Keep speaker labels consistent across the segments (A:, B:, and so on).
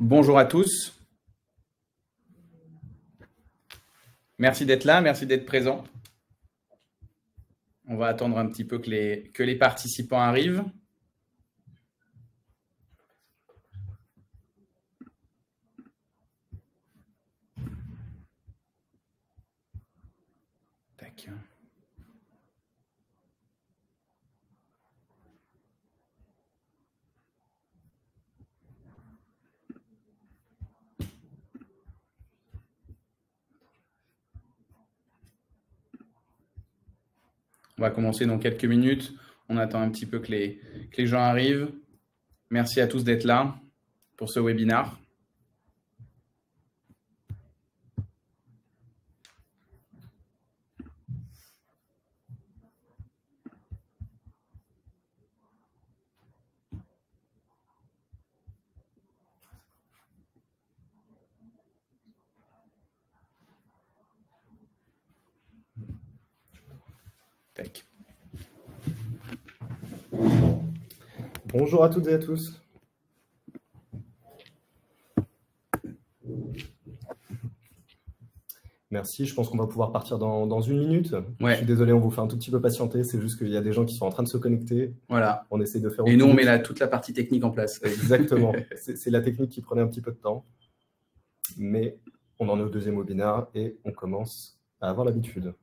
A: Bonjour à tous. Merci d'être là, merci d'être présent. On va attendre un petit peu que les participants arrivent. Tac. On va commencer dans quelques minutes. On attend un petit peu que les gens arrivent. Merci à tous d'être là pour ce webinaire. Tac.
B: Bonjour à toutes et à tous. Merci, je pense qu'on va pouvoir partir dans une minute.
A: Ouais.
B: Je suis désolé, on vous fait un tout petit peu patienter, c'est juste qu'il y a des gens qui sont en train de se connecter.
A: Voilà.
B: On essaie de faire...
A: Et nous, on met toute la partie technique en place.
B: Exactement. C'est la technique qui prenait un petit peu de temps. Mais on en est au deuxième webinaire et on commence à avoir l'habitude.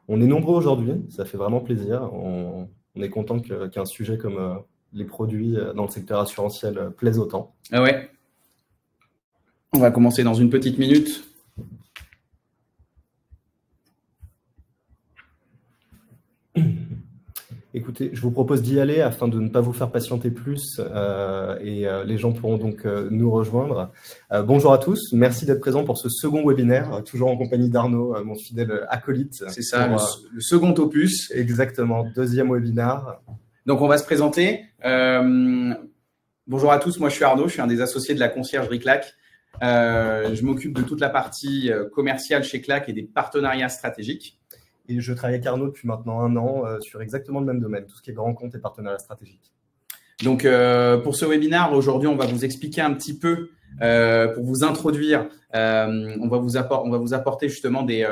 B: On est nombreux aujourd'hui, ça fait vraiment plaisir. On est content qu'un sujet comme les produits dans le secteur assurantiel plaise autant.
A: Ah ouais. On va commencer dans une petite minute.
B: Écoutez, je vous propose d'y aller afin de ne pas vous faire patienter plus et les gens pourront donc nous rejoindre. Bonjour à tous, merci d'être présents pour ce second webinaire, toujours en compagnie d'Arnaud, mon fidèle acolyte.
A: C'est ça, le second opus.
B: Exactement, deuxième webinaire.
A: Donc, on va se présenter. Bonjour à tous, moi je suis Arnaud, je suis un des associés de la conciergerie Clac. Je m'occupe de toute la partie commerciale chez Clac et des partenariats stratégiques.
B: Et je travaille avec Arnaud depuis maintenant 1 an sur exactement le même domaine, tout ce qui est grand compte et partenariat stratégique.
A: Donc, pour ce webinaire, aujourd'hui, on va vous expliquer un petit peu, pour vous introduire, on va vous apporter justement des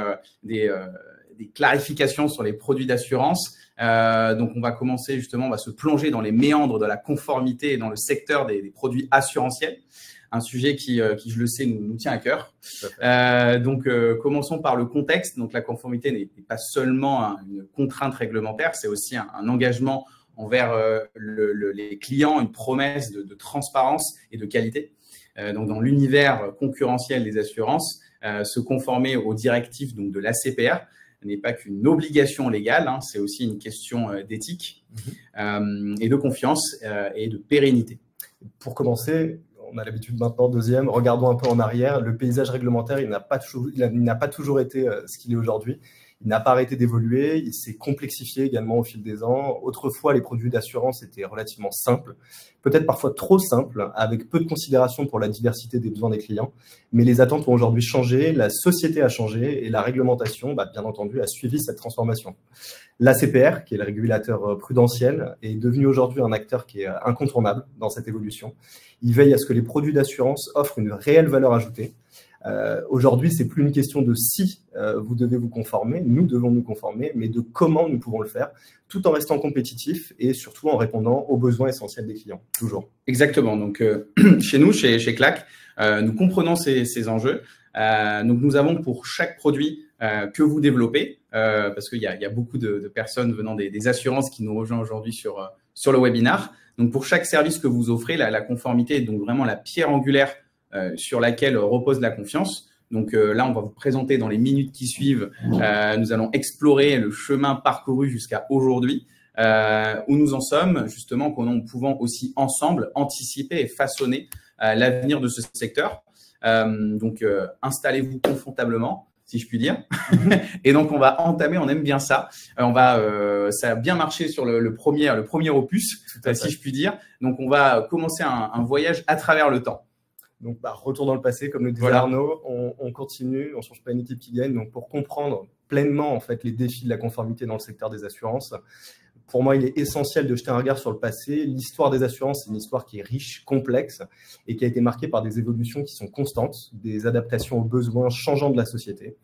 A: clarifications sur les produits d'assurance. Donc, on va commencer justement, on va se plonger dans les méandres de la conformité et dans le secteur des produits assurantiels. Un sujet qui, je le sais, nous tient à cœur. Donc, commençons par le contexte. Donc, la conformité n'est pas seulement une contrainte réglementaire, c'est aussi un engagement envers les clients, une promesse de transparence et de qualité. Donc, dans l'univers concurrentiel des assurances, se conformer aux directives donc, de l'ACPR n'est pas qu'une obligation légale, hein, c'est aussi une question d'éthique et de confiance et de pérennité.
B: Pour commencer, on a l'habitude maintenant, deuxième, regardons un peu en arrière. Le paysage réglementaire, il n'a pas toujours été ce qu'il est aujourd'hui. Il n'a pas arrêté d'évoluer, il s'est complexifié également au fil des ans. Autrefois, les produits d'assurance étaient relativement simples, peut-être parfois trop simples, avec peu de considération pour la diversité des besoins des clients. Mais les attentes ont aujourd'hui changé, la société a changé et la réglementation, bien entendu, a suivi cette transformation. L'ACPR, qui est le régulateur prudentiel, est devenu aujourd'hui un acteur qui est incontournable dans cette évolution. Il veille à ce que les produits d'assurance offrent une réelle valeur ajoutée. Aujourd'hui, c'est plus une question de si vous devez vous conformer, nous devons nous conformer, mais de comment nous pouvons le faire, tout en restant compétitifs et surtout en répondant aux besoins essentiels des clients, toujours.
A: Exactement. Donc, chez nous, chez Clac, nous comprenons ces enjeux. Donc, nous avons pour chaque produit que vous développez, parce qu'il y a beaucoup de personnes venant des assurances qui nous rejoignent aujourd'hui sur le webinaire. Donc, pour chaque service que vous offrez, la conformité est donc vraiment la pierre angulaire sur laquelle repose la confiance. Donc là, on va vous présenter dans les minutes qui suivent, nous allons explorer le chemin parcouru jusqu'à aujourd'hui, où nous en sommes, justement, en pouvant aussi ensemble anticiper et façonner l'avenir de ce secteur. Donc, installez-vous confortablement, si je puis dire. Et donc, on va entamer, on aime bien ça. Ça a bien marché sur le premier opus, si je puis dire. Donc, on va commencer un voyage à travers le temps.
B: Donc, retour dans le passé, comme le disait Arnaud, on continue, on ne change pas une équipe qui gagne. Donc, pour comprendre pleinement en fait, les défis de la conformité dans le secteur des assurances, pour moi, il est essentiel de jeter un regard sur le passé. L'histoire des assurances, c'est une histoire qui est riche, complexe et qui a été marquée par des évolutions qui sont constantes, des adaptations aux besoins changeants de la société.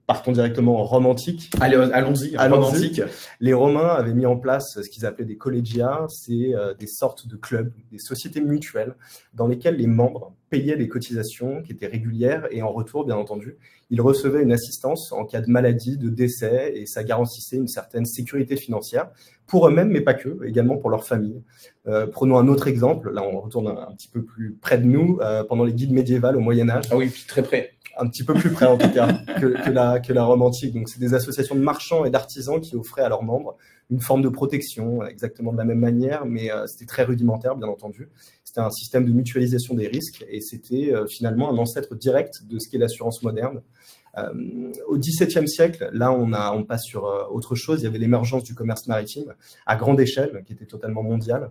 B: Partons directement en Rome antique.
A: Allons-y, Rome antique.
B: Les Romains avaient mis en place ce qu'ils appelaient des collegia, c'est des sortes de clubs, des sociétés mutuelles dans lesquelles les membres payaient des cotisations qui étaient régulières et en retour, bien entendu, ils recevaient une assistance en cas de maladie, de décès et ça garantissait une certaine sécurité financière pour eux-mêmes, mais pas que, également pour leur famille. Prenons un autre exemple, là on retourne un petit peu plus près de nous, pendant les guides médiévales au Moyen-Âge.
A: Ah oui, puis très près.
B: Un petit peu plus près en tout cas que la Rome antique. Donc c'est des associations de marchands et d'artisans qui offraient à leurs membres une forme de protection, exactement de la même manière, mais c'était très rudimentaire bien entendu. C'était un système de mutualisation des risques et c'était finalement un ancêtre direct de ce qu'est l'assurance moderne. Au XVIIe siècle, là on passe sur autre chose, il y avait l'émergence du commerce maritime à grande échelle qui était totalement mondiale.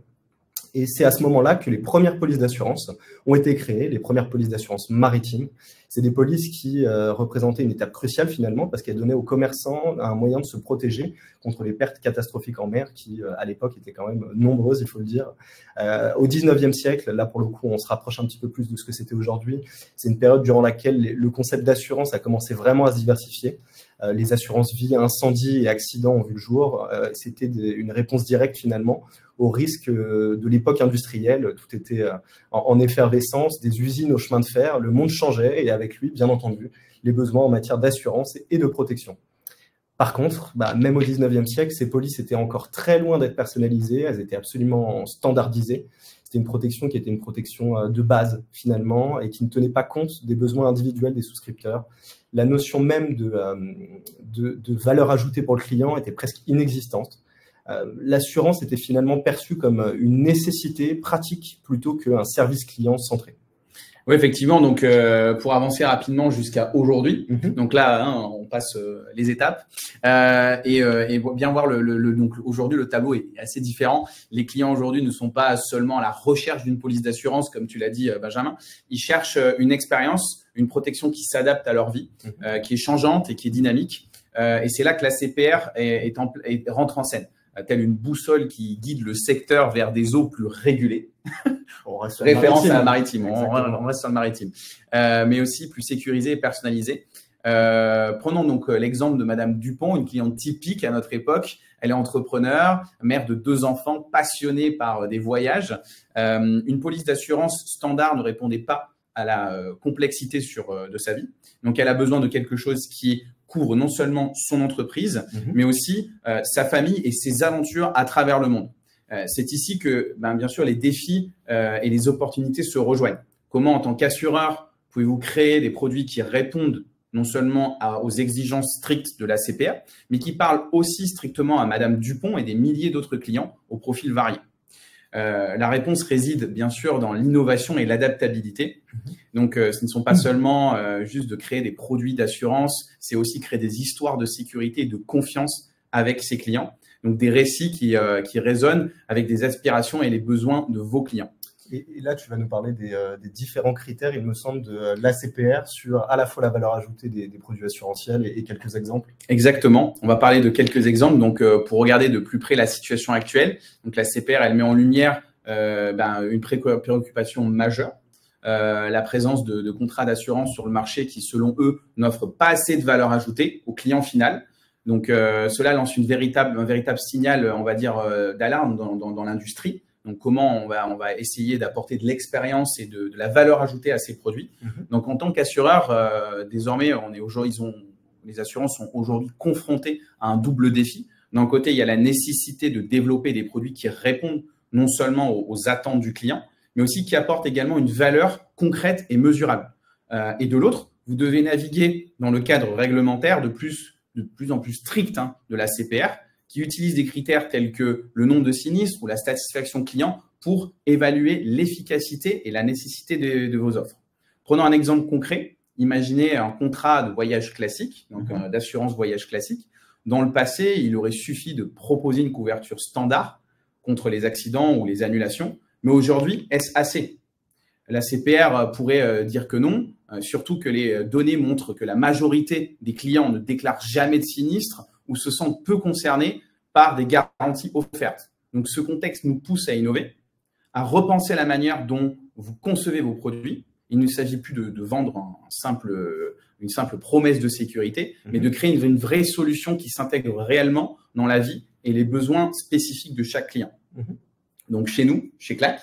B: Et c'est à ce moment-là que les premières polices d'assurance ont été créées, les premières polices d'assurance maritimes. C'est des polices qui représentaient une étape cruciale finalement parce qu'elles donnaient aux commerçants un moyen de se protéger contre les pertes catastrophiques en mer qui, à l'époque, étaient quand même nombreuses, il faut le dire. Au 19e siècle, là pour le coup, on se rapproche un petit peu plus de ce que c'était aujourd'hui. C'est une période durant laquelle le concept d'assurance a commencé vraiment à se diversifier. Les assurances vie, incendie et accidents ont vu le jour. C'était une réponse directe finalement au risque de l'époque industrielle. Tout était en effervescence, des usines au chemin de fer, le monde changeait et avec lui, bien entendu, les besoins en matière d'assurance et de protection. Par contre, même au 19e siècle, ces polices étaient encore très loin d'être personnalisées, elles étaient absolument standardisées. C'était une protection qui était une protection de base finalement et qui ne tenait pas compte des besoins individuels des souscripteurs. La notion même de valeur ajoutée pour le client était presque inexistante. L'assurance était finalement perçue comme une nécessité pratique plutôt qu'un service client centré.
A: Oui, effectivement. Donc, pour avancer rapidement jusqu'à aujourd'hui, donc là, on passe les étapes et bien voir donc aujourd'hui le tableau est assez différent. Les clients aujourd'hui ne sont pas seulement à la recherche d'une police d'assurance, comme tu l'as dit, Benjamin. Ils cherchent une expérience, une protection qui s'adapte à leur vie, qui est changeante et qui est dynamique. Et c'est là que la CPR rentre en scène. Telle une boussole qui guide le secteur vers des eaux plus régulées. Référence à la maritime, on reste sur le maritime. Mais aussi plus sécurisé et personnalisé. Prenons donc l'exemple de Madame Dupont, une cliente typique à notre époque. Elle est entrepreneur, mère de 2 enfants, passionnée par des voyages. Une police d'assurance standard ne répondait pas à la complexité de sa vie. Donc, elle a besoin de quelque chose qui couvre non seulement son entreprise, mais aussi sa famille et ses aventures à travers le monde. C'est ici que, bien sûr, les défis et les opportunités se rejoignent. Comment, en tant qu'assureur, pouvez-vous créer des produits qui répondent non seulement aux exigences strictes de la CPR, mais qui parlent aussi strictement à Madame Dupont et des milliers d'autres clients aux profils variés. La réponse réside bien sûr dans l'innovation et l'adaptabilité. Donc, ce ne sont pas seulement juste de créer des produits d'assurance, c'est aussi créer des histoires de sécurité et de confiance avec ses clients. Donc, des récits qui résonnent avec des aspirations et les besoins de vos clients.
B: Et là, tu vas nous parler des différents critères, il me semble, de l'ACPR sur à la fois la valeur ajoutée des produits assurantiels et quelques exemples.
A: Exactement. On va parler de quelques exemples. Donc, pour regarder de plus près la situation actuelle, donc la CPR, elle met en lumière une préoccupation majeure. La présence de contrats d'assurance sur le marché qui, selon eux, n'offrent pas assez de valeur ajoutée au client final. Donc, cela lance un véritable signal, on va dire, d'alarme dans l'industrie. Donc, comment on va essayer d'apporter de l'expérience et de la valeur ajoutée à ces produits. Donc, en tant qu'assureur, désormais, les assurances sont aujourd'hui confrontées à un double défi. D'un côté, il y a la nécessité de développer des produits qui répondent non seulement aux attentes du client, mais aussi qui apportent également une valeur concrète et mesurable. Et de l'autre, vous devez naviguer dans le cadre réglementaire de plus en plus strict de la CPR, qui utilise des critères tels que le nombre de sinistres ou la satisfaction client pour évaluer l'efficacité et la nécessité de vos offres. Prenons un exemple concret. Imaginez un contrat de voyage classique, donc d'assurance voyage classique. Dans le passé, il aurait suffi de proposer une couverture standard contre les accidents ou les annulations. Mais aujourd'hui, est-ce assez? La CPR pourrait dire que non, surtout que les données montrent que la majorité des clients ne déclarent jamais de sinistre ou se sentent peu concernés par des garanties offertes. Donc, ce contexte nous pousse à innover, à repenser la manière dont vous concevez vos produits. Il ne s'agit plus de vendre une simple promesse de sécurité, mais de créer une vraie solution qui s'intègre réellement dans la vie et les besoins spécifiques de chaque client. Donc, chez nous, chez Clack,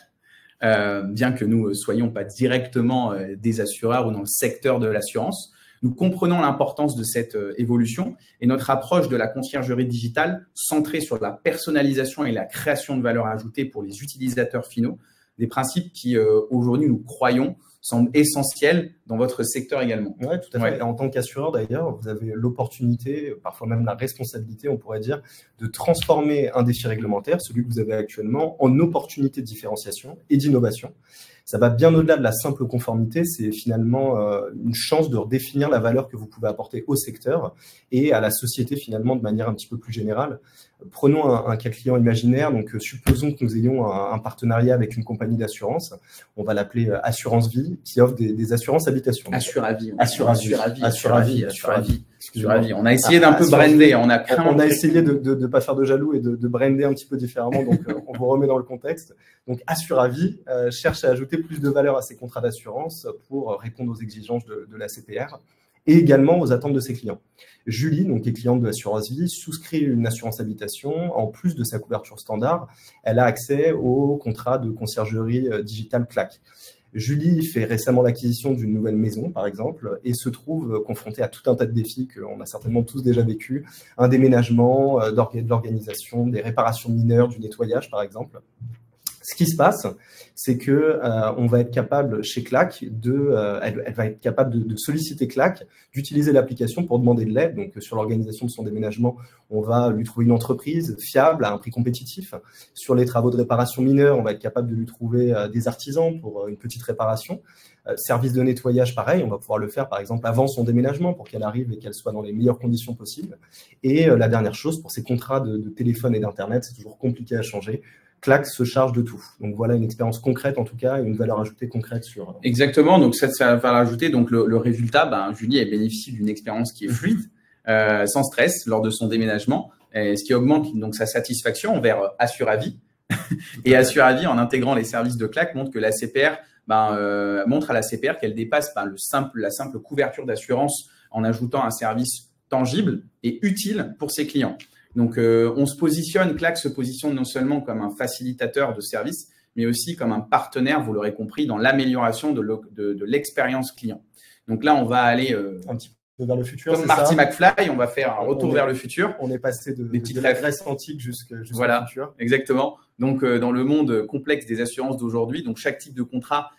A: bien que nous ne soyons pas directement des assureurs ou dans le secteur de l'assurance, nous comprenons l'importance de cette évolution et notre approche de la conciergerie digitale centrée sur la personnalisation et la création de valeur ajoutée pour les utilisateurs finaux, des principes qui, aujourd'hui, nous croyons, semblent essentiels dans votre secteur également.
B: Oui, tout à fait. Et en tant qu'assureur, d'ailleurs, vous avez l'opportunité, parfois même la responsabilité, on pourrait dire, de transformer un défi réglementaire, celui que vous avez actuellement, en opportunité de différenciation et d'innovation. Ça va bien au-delà de la simple conformité, c'est finalement une chance de redéfinir la valeur que vous pouvez apporter au secteur et à la société finalement de manière un petit peu plus générale. Prenons un cas client imaginaire, donc supposons que nous ayons un partenariat avec une compagnie d'assurance, on va l'appeler Assurance Vie, qui offre des assurances habitation.
A: Assuravis.
B: Excusez-moi.
A: On a essayé d'un peu brander,
B: on a essayé de ne pas faire de jaloux et de brander un petit peu différemment, donc on vous remet dans le contexte. Donc Assuravis cherche à ajouter plus de valeur à ses contrats d'assurance pour répondre aux exigences de la CPR et également aux attentes de ses clients. Julie, donc, qui est cliente de l'assurance vie, souscrit une assurance habitation. En plus de sa couverture standard, elle a accès au contrat de conciergerie digitale Clack. Julie fait récemment l'acquisition d'une nouvelle maison, par exemple, et se trouve confrontée à tout un tas de défis qu'on a certainement tous déjà vécu. Un déménagement, de l'organisation, des réparations mineures, du nettoyage, par exemple. Ce qui se passe, c'est que on va être capable chez Clack elle va être capable de solliciter Clack, d'utiliser l'application pour demander de l'aide. Donc sur l'organisation de son déménagement, on va lui trouver une entreprise fiable à un prix compétitif. Sur les travaux de réparation mineure, on va être capable de lui trouver des artisans pour une petite réparation. Service de nettoyage, pareil, on va pouvoir le faire par exemple avant son déménagement pour qu'elle arrive et qu'elle soit dans les meilleures conditions possibles. Et la dernière chose, pour ces contrats de téléphone et d'internet, c'est toujours compliqué à changer. Clack se charge de tout. Donc voilà une expérience concrète en tout cas et une valeur ajoutée concrète sur.
A: Exactement. Donc cette valeur ajoutée, donc le résultat, Julie elle bénéficie d'une expérience qui est fluide, sans stress lors de son déménagement, ce qui augmente donc sa satisfaction envers Assuravis. Et Assuravis, en intégrant les services de Clack, montre que la CPR montre à la CPR qu'elle dépasse la simple couverture d'assurance en ajoutant un service tangible et utile pour ses clients. Donc, Clack se positionne non seulement comme un facilitateur de service, mais aussi comme un partenaire, vous l'aurez compris, dans l'amélioration de l'expérience client. Donc là, on va aller
B: un petit peu vers le futur.
A: Comme Marty McFly, on va faire un retour vers le futur.
B: On est passé de la Grèce antique jusqu'au futur.
A: Exactement. Donc, dans le monde complexe des assurances d'aujourd'hui, donc chaque type de contrat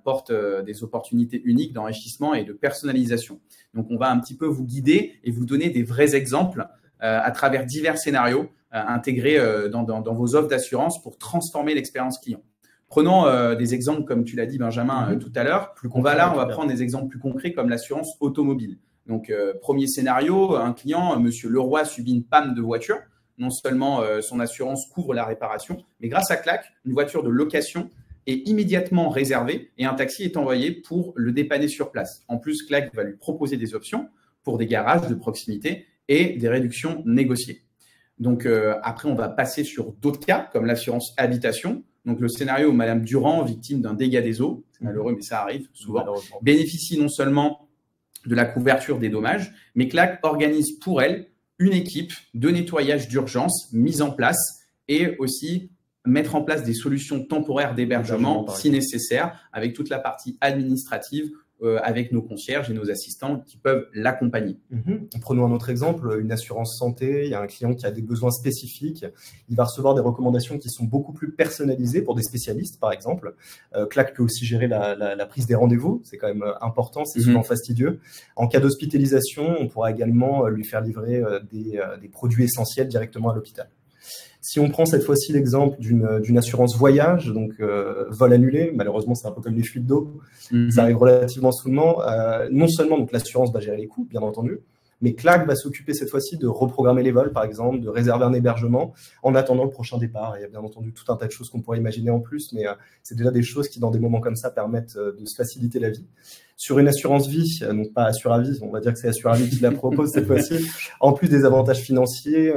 A: porte des opportunités uniques d'enrichissement et de personnalisation. Donc, on va un petit peu vous guider et vous donner des vrais exemples à travers divers scénarios intégrés dans vos offres d'assurance pour transformer l'expérience client. Prenons des exemples, comme tu l'as dit, Benjamin, tout à l'heure. On va prendre des exemples plus concrets comme l'assurance automobile. Donc, premier scénario, un client, Monsieur Leroy, subit une panne de voiture. Non seulement son assurance couvre la réparation, mais grâce à Clack, une voiture de location est immédiatement réservée et un taxi est envoyé pour le dépanner sur place. En plus, Clack va lui proposer des options pour des garages de proximité et des réductions négociées. Donc, après, on va passer sur d'autres cas, comme l'assurance habitation. Donc, le scénario où Madame Durand, victime d'un dégât des eaux, c'est malheureux, mais ça arrive souvent, bénéficie non seulement de la couverture des dommages, mais Clack organise pour elle une équipe de nettoyage d'urgence mise en place et aussi mettre en place des solutions temporaires d'hébergement si nécessaire, avec toute la partie administrative, avec nos concierges et nos assistants qui peuvent l'accompagner.
B: Prenons un autre exemple, une assurance santé, il y a un client qui a des besoins spécifiques, il va recevoir des recommandations qui sont beaucoup plus personnalisées pour des spécialistes par exemple. Clack peut aussi gérer la prise des rendez-vous, c'est quand même important, c'est souvent fastidieux. En cas d'hospitalisation, on pourra également lui faire livrer des produits essentiels directement à l'hôpital. Si on prend cette fois-ci l'exemple d'une assurance voyage, donc vol annulé, malheureusement c'est un peu comme les fuites d'eau, ça arrive relativement souvent. Non seulement donc l'assurance va gérer les coûts, bien entendu, mais Clack va s'occuper cette fois-ci de reprogrammer les vols, par exemple, de réserver un hébergement en attendant le prochain départ. Il y a bien entendu tout un tas de choses qu'on pourrait imaginer en plus, mais c'est déjà des choses qui, dans des moments comme ça, permettent de se faciliter la vie. Sur une assurance vie, donc pas Assuravie, on va dire que c'est Assuravie qui la propose cette fois-ci. En plus des avantages financiers,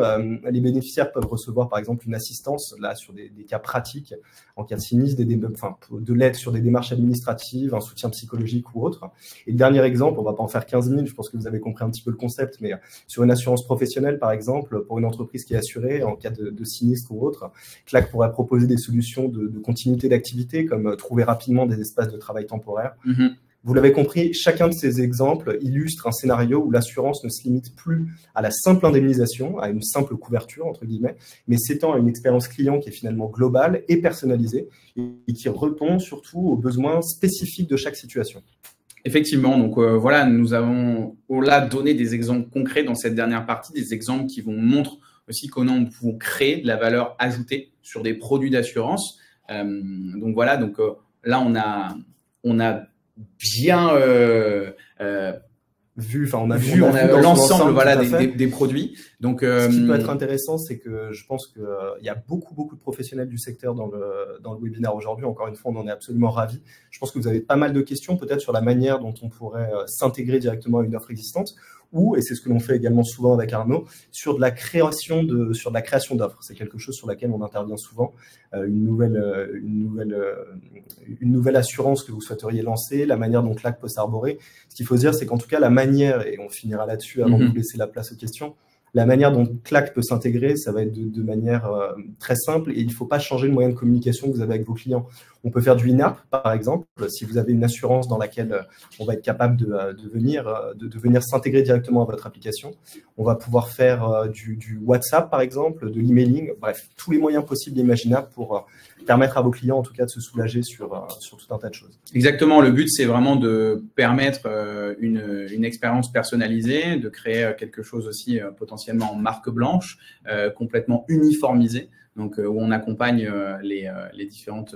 B: les bénéficiaires peuvent recevoir par exemple une assistance là sur des cas pratiques en cas de sinistre, de l'aide sur des démarches administratives, un soutien psychologique ou autre. Et le dernier exemple, on va pas en faire 15 000, je pense que vous avez compris un petit peu le concept, mais sur une assurance professionnelle par exemple, pour une entreprise qui est assurée en cas de sinistre ou autre, Clack pourrait proposer des solutions de continuité d'activité comme trouver rapidement des espaces de travail temporaires. Vous l'avez compris, chacun de ces exemples illustre un scénario où l'assurance ne se limite plus à la simple indemnisation, à une simple couverture, entre guillemets, mais s'étend à une expérience client qui est finalement globale et personnalisée et qui répond surtout aux besoins spécifiques de chaque situation.
A: Effectivement, donc voilà, nous avons là donné des exemples concrets dans cette dernière partie, des exemples qui vous montrent aussi comment nous pouvons créer de la valeur ajoutée sur des produits d'assurance. Donc voilà, donc là on a bien vu l'ensemble voilà, des produits. Donc,
B: ce qui peut être intéressant, c'est que je pense qu'il y a beaucoup de professionnels du secteur dans le webinaire aujourd'hui. Encore une fois, on en est absolument ravis. Je pense que vous avez pas mal de questions peut-être sur la manière dont on pourrait s'intégrer directement à une offre existante ou, et c'est ce que l'on fait également souvent avec Arnaud, sur de la création d'offres. C'est quelque chose sur laquelle on intervient souvent. Une nouvelle assurance que vous souhaiteriez lancer, la manière dont Clack peut s'arborer. Ce qu'il faut se dire, c'est qu'en tout cas, la manière, et on finira là-dessus avant de vous laisser la place aux questions, la manière dont Clack peut s'intégrer, ça va être de manière très simple et il ne faut pas changer le moyen de communication que vous avez avec vos clients. On peut faire du in-app, par exemple, si vous avez une assurance dans laquelle on va être capable de venir s'intégrer directement à votre application. On va pouvoir faire du WhatsApp, par exemple, de l'emailing, bref, tous les moyens possibles et imaginables pour permettre à vos clients, en tout cas, de se soulager sur tout un tas de choses.
A: Exactement. Le but, c'est vraiment de permettre une expérience personnalisée, de créer quelque chose aussi potentiellement en marque blanche, complètement uniformisé. Donc, où on accompagne les différentes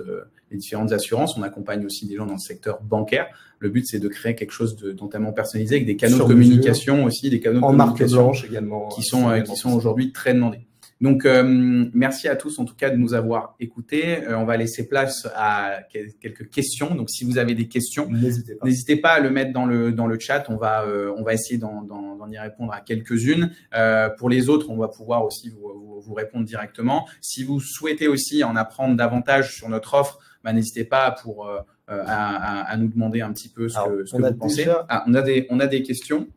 A: assurances. On accompagne aussi des gens dans le secteur bancaire. Le but, c'est de créer quelque chose d'entièrement personnalisé avec des canaux de communication aussi, des canaux de communication
B: marque blanche également,
A: qui sont aujourd'hui très demandés. Donc, merci à tous en tout cas de nous avoir écoutés. On va laisser place à quelques questions. Donc, si vous avez des questions, n'hésitez pas à le mettre dans le chat. On va essayer d'en y répondre à quelques-unes. Pour les autres, on va pouvoir aussi vous répondre directement. Si vous souhaitez aussi en apprendre davantage sur notre offre, n'hésitez pas à nous demander un petit peu ce que vous pensez. On a des questions.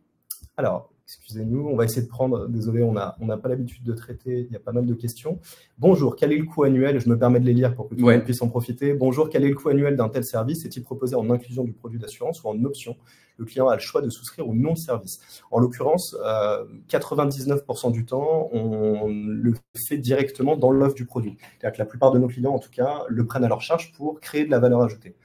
B: Alors, excusez-nous, on va essayer de prendre, désolé, on n'a pas l'habitude de traiter, il y a pas mal de questions. Bonjour, quel est le coût annuel? Je me permets de les lire pour que tout le monde puisse en profiter. Bonjour, quel est le coût annuel d'un tel service? Est-il proposé en inclusion du produit d'assurance ou en option? Le client a le choix de souscrire ou non le service. En l'occurrence, 99% du temps, on le fait directement dans l'offre du produit. C'est-à-dire que la plupart de nos clients, en tout cas, le prennent à leur charge pour créer de la valeur ajoutée.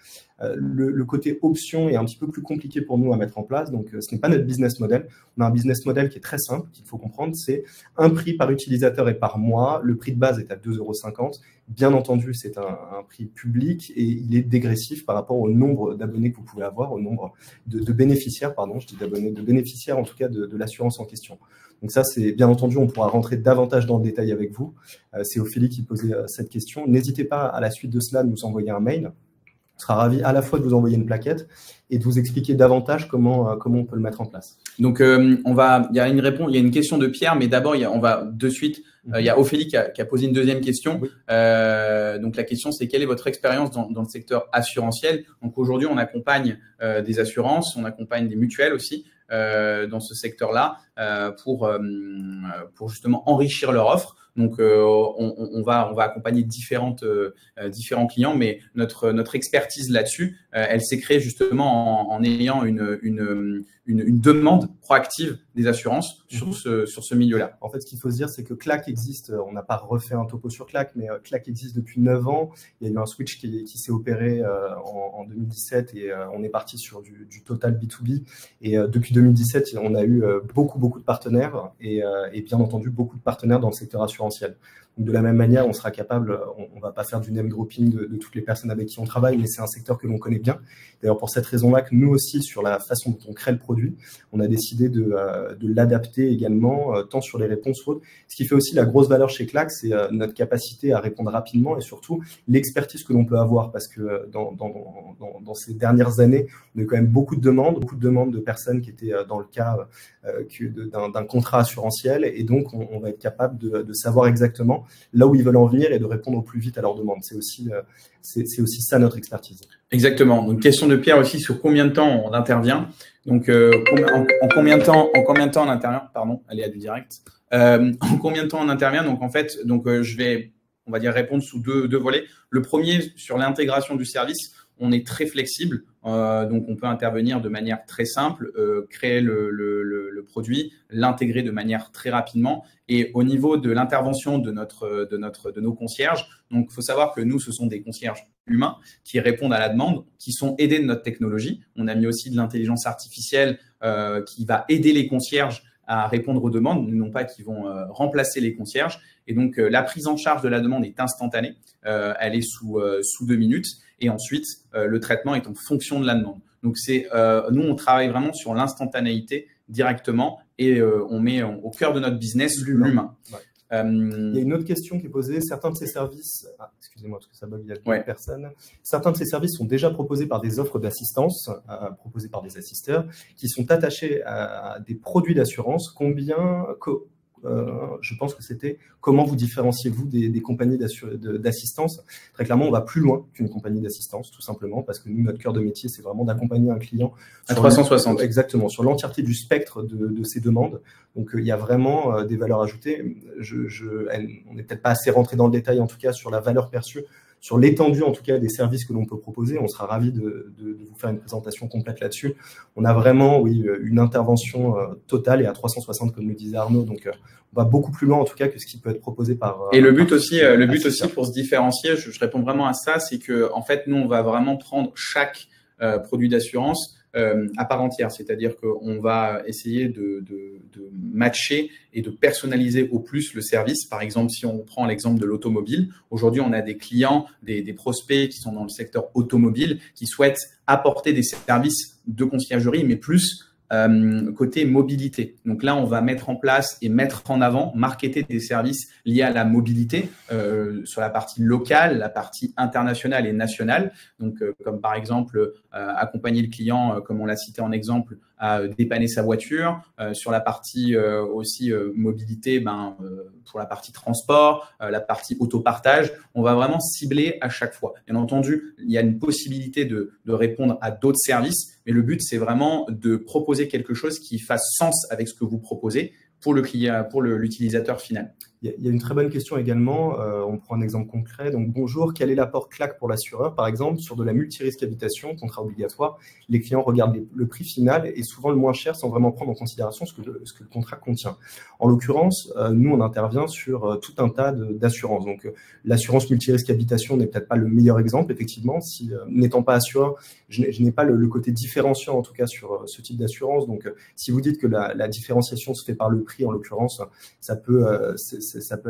B: Le côté option est un petit peu plus compliqué pour nous à mettre en place, donc ce n'est pas notre business model. On a un business model qui est très simple, qu'il faut comprendre, c'est un prix par utilisateur et par mois. Le prix de base est à 2,50 €. Bien entendu, c'est un prix public et il est dégressif par rapport au nombre d'abonnés que vous pouvez avoir, au nombre de bénéficiaires, pardon, je dis d'abonnés, de bénéficiaires en tout cas de l'assurance en question. Donc ça, c'est bien entendu, on pourra rentrer davantage dans le détail avec vous. C'est Ophélie qui posait cette question. N'hésitez pas à la suite de cela de nous envoyer un mail. On sera ravi à la fois de vous envoyer une plaquette et de vous expliquer davantage comment on peut le mettre en place.
A: Donc, il y a une question de Pierre, mais d'abord, on va de suite. Il y a Ophélie qui a posé une deuxième question. Oui. Donc, la question, c'est quelle est votre expérience dans le secteur assurantiel? Donc, aujourd'hui, on accompagne des assurances, on accompagne des mutuelles aussi dans ce secteur-là pour justement enrichir leur offre. Donc, on va accompagner différents clients, mais notre expertise là-dessus, elle s'est créée justement en ayant une demande proactive des assurances sur ce milieu-là.
B: En fait, ce qu'il faut se dire, c'est que Clack existe. On n'a pas refait un topo sur Clack, mais Clack existe depuis 9 ans. Il y a eu un switch qui s'est opéré en 2017 et on est parti sur du total B2B. Et depuis 2017, on a eu beaucoup de partenaires et bien entendu beaucoup de partenaires dans le secteur assurantiel. Donc, de la même manière, on sera capable, on va pas faire du name dropping de toutes les personnes avec qui on travaille, mais c'est un secteur que l'on connaît bien. D'ailleurs, pour cette raison-là, que nous aussi, sur la façon dont on crée le produit, on a décidé de l'adapter également, tant sur les réponses ou autres. Ce qui fait aussi la grosse valeur chez Clack, c'est notre capacité à répondre rapidement et surtout l'expertise que l'on peut avoir, parce que dans ces dernières années, on a eu quand même beaucoup de demandes de personnes qui étaient dans le cas d'un contrat assurantiel, et donc on va être capable de savoir exactement là où ils veulent en venir et de répondre au plus vite à leurs demandes. C'est aussi ça notre expertise.
A: Exactement. Donc, question de Pierre aussi sur combien de temps on intervient. Donc, en combien de temps on intervient? Pardon, allez à du direct. En combien de temps on intervient? Donc, en fait, je vais, on va dire, répondre sous deux volets. Le premier, sur l'intégration du service, on est très flexible. Donc, on peut intervenir de manière très simple, créer le produit, l'intégrer de manière très rapidement. Et au niveau de l'intervention de nos concierges, donc il faut savoir que nous, ce sont des concierges humains qui répondent à la demande, qui sont aidés de notre technologie. On a mis aussi de l'intelligence artificielle qui va aider les concierges à répondre aux demandes, non pas qui vont remplacer les concierges. Et donc, la prise en charge de la demande est instantanée. Elle est sous 2 minutes. Et ensuite, le traitement est en fonction de la demande. Donc, nous, on travaille vraiment sur l'instantanéité directement et on met au cœur de notre business l'humain.
B: Ouais. Il y a une autre question qui est posée. Certains de ces services, excusez-moi parce que ça bug, il y a deux personnes. Certains de ces services sont déjà proposés par des offres d'assistance, proposées par des assisteurs, qui sont attachés à des produits d'assurance. Je pense que c'était comment vous différenciez-vous des compagnies d'assistance. Très clairement, on va plus loin qu'une compagnie d'assistance, tout simplement, parce que nous, notre cœur de métier, c'est vraiment d'accompagner un client
A: à 360.
B: Exactement, sur l'entièreté du spectre de ses demandes. Donc, il y a vraiment des valeurs ajoutées. On n'est peut-être pas assez rentré dans le détail, en tout cas, sur la valeur perçue, sur l'étendue, en tout cas, des services que l'on peut proposer. On sera ravis de vous faire une présentation complète là-dessus. On a vraiment, oui, une intervention totale et à 360, comme le disait Arnaud. Donc, on va beaucoup plus loin, en tout cas, que ce qui peut être proposé par…
A: Et le but aussi pour se différencier, je réponds vraiment à ça, c'est que, en fait, nous, on va vraiment prendre chaque produit d'assurance à part entière, c'est-à-dire qu'on va essayer de matcher et de personnaliser au plus le service. Par exemple, si on prend l'exemple de l'automobile, aujourd'hui, on a des clients, des prospects qui sont dans le secteur automobile, qui souhaitent apporter des services de conciergerie, mais plus côté mobilité. Donc là, on va mettre en place et mettre en avant, marketer des services liés à la mobilité sur la partie locale, la partie internationale et nationale. Donc, comme par exemple, accompagner le client, comme on l'a cité en exemple, à dépanner sa voiture. Sur la partie aussi mobilité, pour la partie transport, la partie autopartage, on va vraiment cibler à chaque fois. Bien entendu, il y a une possibilité de répondre à d'autres services, mais le but, c'est vraiment de proposer quelque chose qui fasse sens avec ce que vous proposez pour le client, pour l'utilisateur final.
B: Il y a une très bonne question également. On prend un exemple concret. Donc, bonjour, quel est l'apport Clack pour l'assureur? Par exemple, sur de la multirisque habitation, contrat obligatoire, les clients regardent le prix final et souvent le moins cher sans vraiment prendre en considération ce que le contrat contient. En l'occurrence, nous, on intervient sur tout un tas d'assurances. Donc, l'assurance multirisque habitation n'est peut-être pas le meilleur exemple, effectivement. N'étant pas assureur, je n'ai pas le côté différenciant, en tout cas, sur ce type d'assurance. Donc, si vous dites que la différenciation se fait par le prix, en l'occurrence, ça peut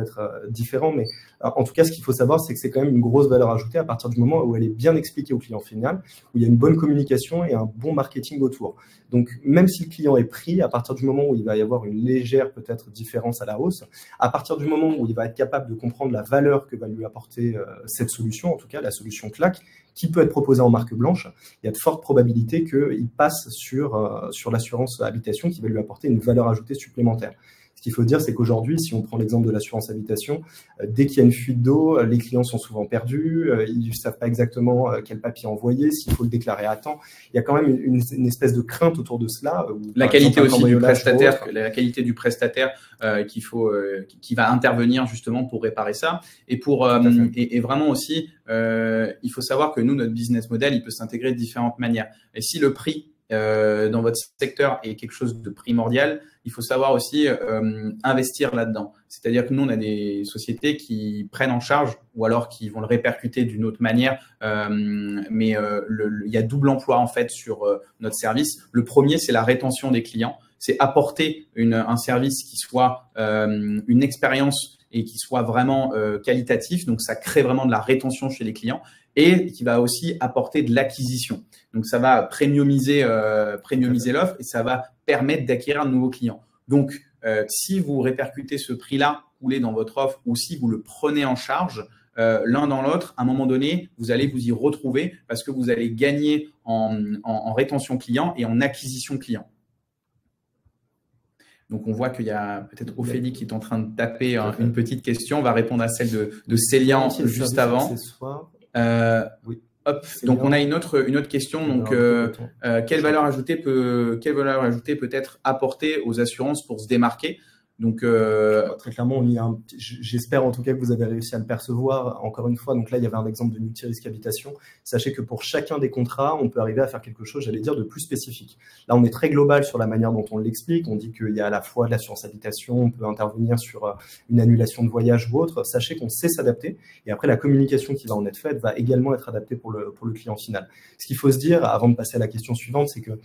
B: être différent, mais en tout cas, ce qu'il faut savoir, c'est que c'est quand même une grosse valeur ajoutée à partir du moment où elle est bien expliquée au client final, où il y a une bonne communication et un bon marketing autour. Donc, même si le client est pris, à partir du moment où il va y avoir une légère peut-être différence à la hausse, à partir du moment où il va être capable de comprendre la valeur que va lui apporter cette solution, en tout cas la solution Clack, qui peut être proposée en marque blanche, il y a de fortes probabilités qu'il passe sur l'assurance habitation qui va lui apporter une valeur ajoutée supplémentaire. Ce qu'il faut dire, c'est qu'aujourd'hui, si on prend l'exemple de l'assurance habitation, dès qu'il y a une fuite d'eau, les clients sont souvent perdus, ils ne savent pas exactement quel papier envoyer, s'il faut le déclarer à temps. Il y a quand même une espèce de crainte autour de cela.
A: La qualité aussi du prestataire, la qualité du prestataire qui va intervenir justement pour réparer ça. Et et vraiment aussi, il faut savoir que nous, notre business model, il peut s'intégrer de différentes manières. Et si le prix dans votre secteur est quelque chose de primordial, il faut savoir aussi investir là-dedans. C'est-à-dire que nous, on a des sociétés qui prennent en charge ou alors qui vont le répercuter d'une autre manière. Mais il y a double emploi en fait sur notre service. Le premier, c'est la rétention des clients. C'est apporter un service qui soit une expérience et qui soit vraiment qualitatif. Donc, ça crée vraiment de la rétention chez les clients et qui va aussi apporter de l'acquisition. Donc, ça va premiumiser l'offre et ça va permettre d'acquérir de nouveaux clients. Donc, si vous répercutez ce prix-là coulé dans votre offre ou si vous le prenez en charge, l'un dans l'autre, à un moment donné, vous allez vous y retrouver parce que vous allez gagner en rétention client et en acquisition client. Donc, on voit qu'il y a peut-être Ophélie qui est en train de taper une petite question. On va répondre à celle de Célian juste avant. Oui. Hop. Donc, on a une autre question. Donc, quelle valeur ajoutée peut être apportée aux assurances pour se démarquer? Donc,
B: très clairement, j'espère en tout cas que vous avez réussi à le percevoir. Encore une fois, donc là, il y avait un exemple de multi-risque habitation. Sachez que pour chacun des contrats, on peut arriver à faire quelque chose, j'allais dire, de plus spécifique. Là, on est très global sur la manière dont on l'explique. On dit qu'il y a à la fois de l'assurance habitation, on peut intervenir sur une annulation de voyage ou autre. Sachez qu'on sait s'adapter. Et après, la communication qui va en être faite va également être adaptée pour le client final. Ce qu'il faut se dire, avant de passer à la question suivante, c'est que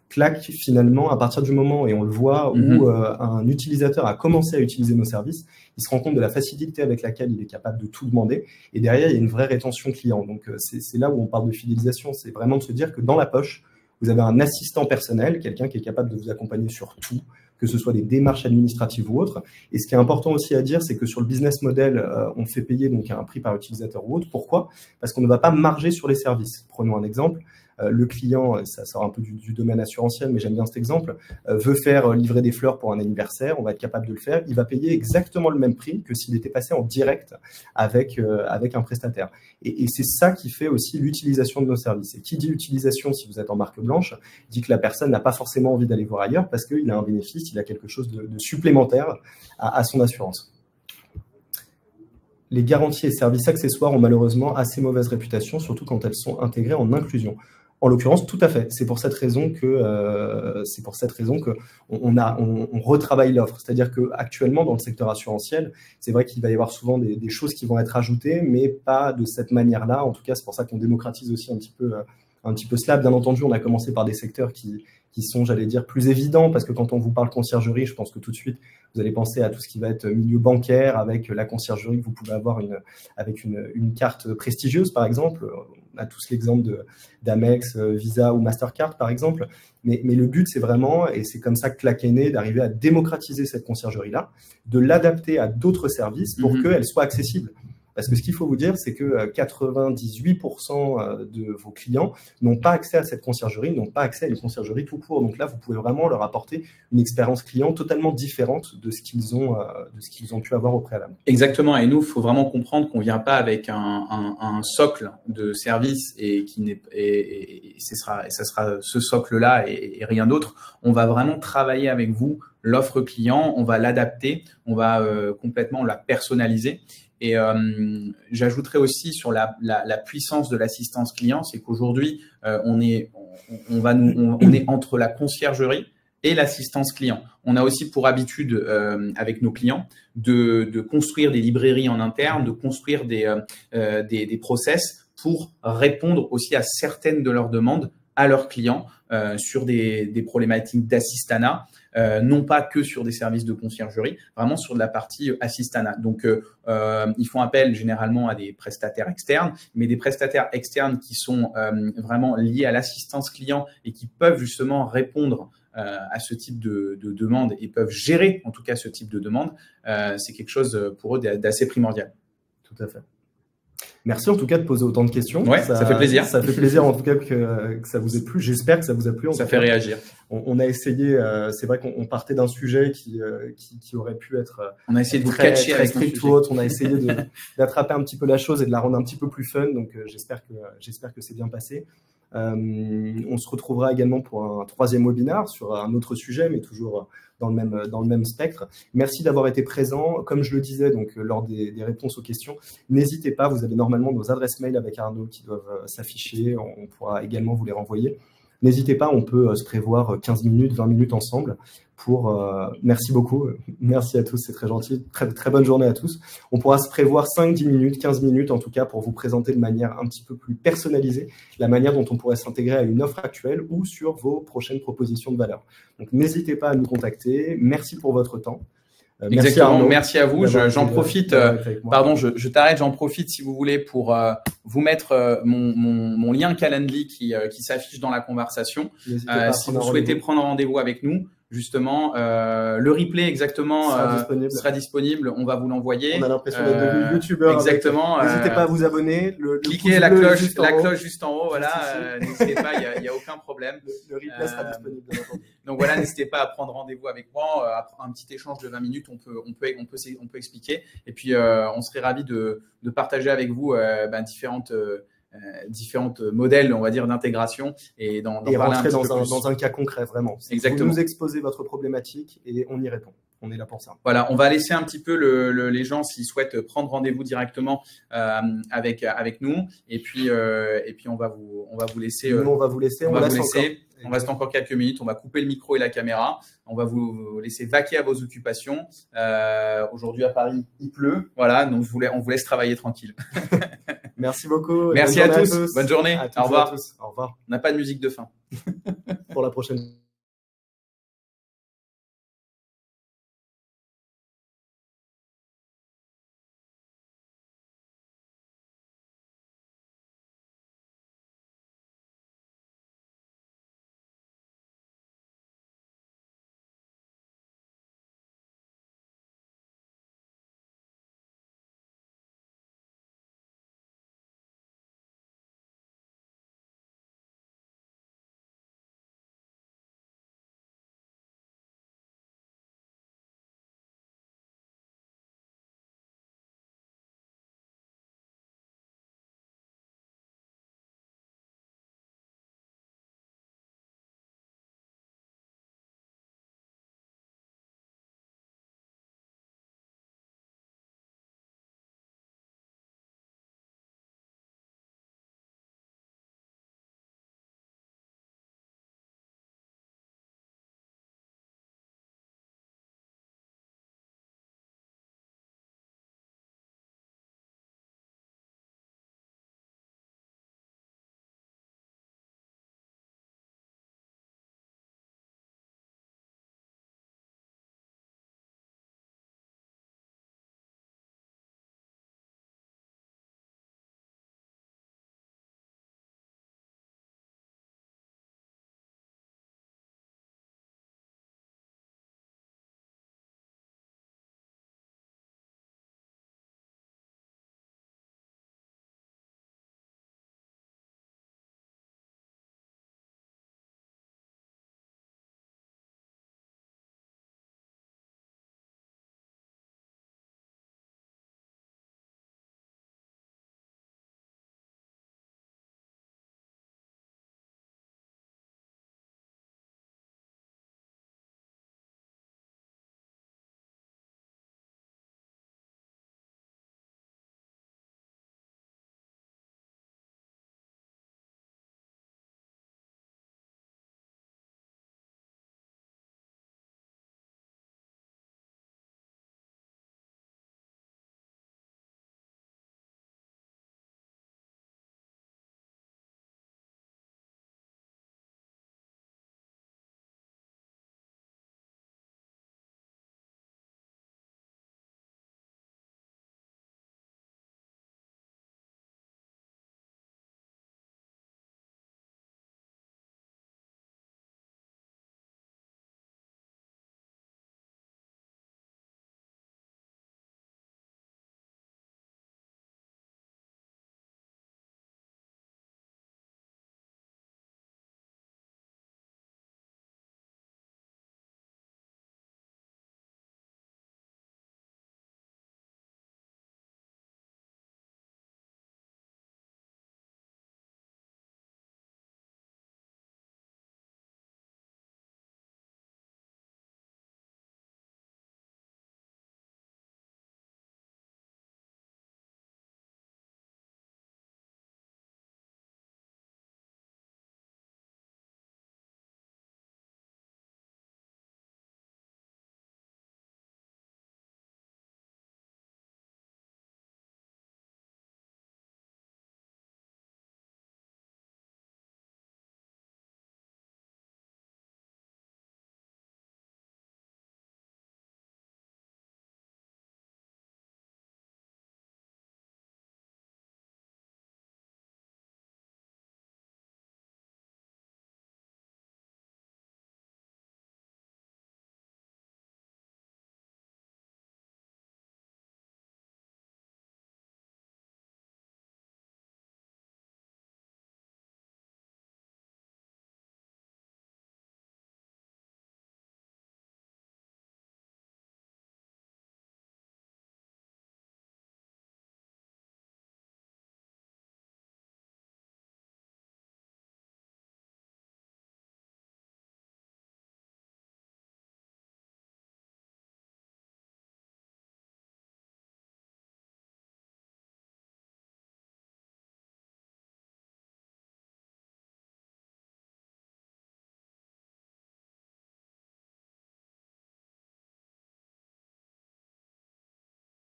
B: Clac, finalement, à partir du moment, et on le voit, où un utilisateur a commencé à utiliser nos services, il se rend compte de la facilité avec laquelle il est capable de tout demander. Et derrière, il y a une vraie rétention client. Donc, c'est là où on parle de fidélisation. C'est vraiment de se dire que dans la poche, vous avez un assistant personnel, quelqu'un qui est capable de vous accompagner sur tout, que ce soit des démarches administratives ou autres. Et ce qui est important aussi à dire, c'est que sur le business model, on fait payer donc un prix par utilisateur ou autre. Pourquoi? Parce qu'on ne va pas marger sur les services. Prenons un exemple. Le client, ça sort un peu du domaine assurantiel, mais j'aime bien cet exemple, veut faire livrer des fleurs pour un anniversaire, on va être capable de le faire, il va payer exactement le même prix que s'il était passé en direct avec un prestataire. Et c'est ça qui fait aussi l'utilisation de nos services. Et qui dit utilisation, si vous êtes en marque blanche, dit que la personne n'a pas forcément envie d'aller voir ailleurs parce qu'il a un bénéfice, il a quelque chose de supplémentaire à son assurance. Les garanties et services accessoires ont malheureusement assez mauvaise réputation, surtout quand elles sont intégrées en inclusion. En l'occurrence, tout à fait. C'est pour cette raison que on retravaille l'offre. C'est-à-dire que actuellement dans le secteur assurantiel, c'est vrai qu'il va y avoir souvent des choses qui vont être ajoutées, mais pas de cette manière-là. En tout cas, c'est pour ça qu'on démocratise aussi un petit peu cela. Bien entendu, on a commencé par des secteurs qui sont, j'allais dire, plus évidents, parce que quand on vous parle conciergerie, je pense que tout de suite, vous allez penser à tout ce qui va être milieu bancaire, avec la conciergerie que vous pouvez avoir avec une carte prestigieuse, par exemple. On a tous l'exemple d'Amex, Visa ou Mastercard, par exemple. Mais le but, c'est vraiment, et c'est comme ça que Clac est né, d'arriver à démocratiser cette conciergerie-là, de l'adapter à d'autres services pour qu'elle soit accessible. Parce que ce qu'il faut vous dire, c'est que 98% de vos clients n'ont pas accès à cette conciergerie, n'ont pas accès à une conciergerie tout court. Donc là, vous pouvez vraiment leur apporter une expérience client totalement différente de ce qu'ils ont pu avoir au préalable.
A: Exactement. Et nous, il faut vraiment comprendre qu'on ne vient pas avec un socle de service et ça sera ce socle-là et rien d'autre. On va vraiment travailler avec vous l'offre client, on va l'adapter, on va complètement la personnaliser. Et j'ajouterais aussi sur la puissance de l'assistance client, c'est qu'aujourd'hui, on est entre la conciergerie et l'assistance client. On a aussi pour habitude, avec nos clients, de construire des librairies en interne, de construire des process pour répondre aussi à certaines de leurs demandes à leurs clients sur des problématiques d'assistanat. Non pas que sur des services de conciergerie, vraiment sur de la partie assistanat. Donc, ils font appel généralement à des prestataires externes, mais des prestataires externes qui sont vraiment liés à l'assistance client et qui peuvent justement répondre à ce type de demande et peuvent gérer en tout cas ce type de demande. C'est quelque chose pour eux d'assez primordial.
B: Tout à fait. Merci en tout cas de poser autant de questions.
A: Ouais, ça fait plaisir.
B: Ça fait plaisir en tout cas que ça vous ait plu. J'espère que ça vous a plu.
A: Ça fait réagir.
B: On a essayé, c'est vrai qu'on partait d'un sujet qui aurait pu être
A: on a essayé de
B: très strict ou autre. On a essayé d'attraper un petit peu la chose et de la rendre un petit peu plus fun. Donc j'espère que c'est bien passé. On se retrouvera également pour un troisième webinaire sur un autre sujet, mais toujours dans le même spectre. Merci d'avoir été présent. Comme je le disais donc lors des réponses aux questions, n'hésitez pas, vous avez normalement nos adresses mail avec Arnaud qui doivent s'afficher. On pourra également vous les renvoyer. N'hésitez pas, on peut se prévoir 15 minutes, 20 minutes ensemble merci beaucoup. Merci à tous, c'est très gentil. Très bonne journée à tous. On pourra se prévoir 5, 10 minutes, 15 minutes en tout cas pour vous présenter de manière un petit peu plus personnalisée la manière dont on pourrait s'intégrer à une offre actuelle ou sur vos prochaines propositions de valeur. Donc n'hésitez pas à nous contacter. Merci pour votre temps.
A: Exactement, merci à vous. J'en profite, pardon, je t'arrête, j'en profite si vous voulez pour vous mettre mon lien Calendly qui s'affiche dans la conversation. Si vous souhaitez prendre rendez-vous avec nous, justement, le replay exactement sera disponible. On va vous l'envoyer.
B: On a l'impression d'être devenu youtubeur.
A: Exactement.
B: N'hésitez pas à vous abonner.
A: Cliquez la cloche juste en haut. Voilà, n'hésitez pas, il y a aucun problème.
B: Le replay sera disponible.
A: Donc voilà, n'hésitez pas à prendre rendez-vous avec moi. Après un petit échange de 20 minutes, on peut expliquer. Et puis on serait ravis de partager avec vous différentes modèles, on va dire, d'intégration et
B: rentrer dans un cas concret, vraiment.
A: Exactement.
B: Vous nous exposez votre problématique et on y répond. On est là pour ça.
A: Voilà, on va laisser un petit peu les gens s'ils souhaitent prendre rendez-vous directement avec nous. Et puis on va vous laisser.
B: Nous, on va vous laisser.
A: On reste encore quelques minutes. On va couper le micro et la caméra. On va vous laisser vaquer à vos occupations. Aujourd'hui à Paris, il pleut. Voilà, donc on vous laisse travailler tranquille.
B: Merci beaucoup.
A: Merci à tous. Bonne journée. Au revoir.
B: Au revoir.
A: On n'a pas de musique de fin.
B: Pour la prochaine.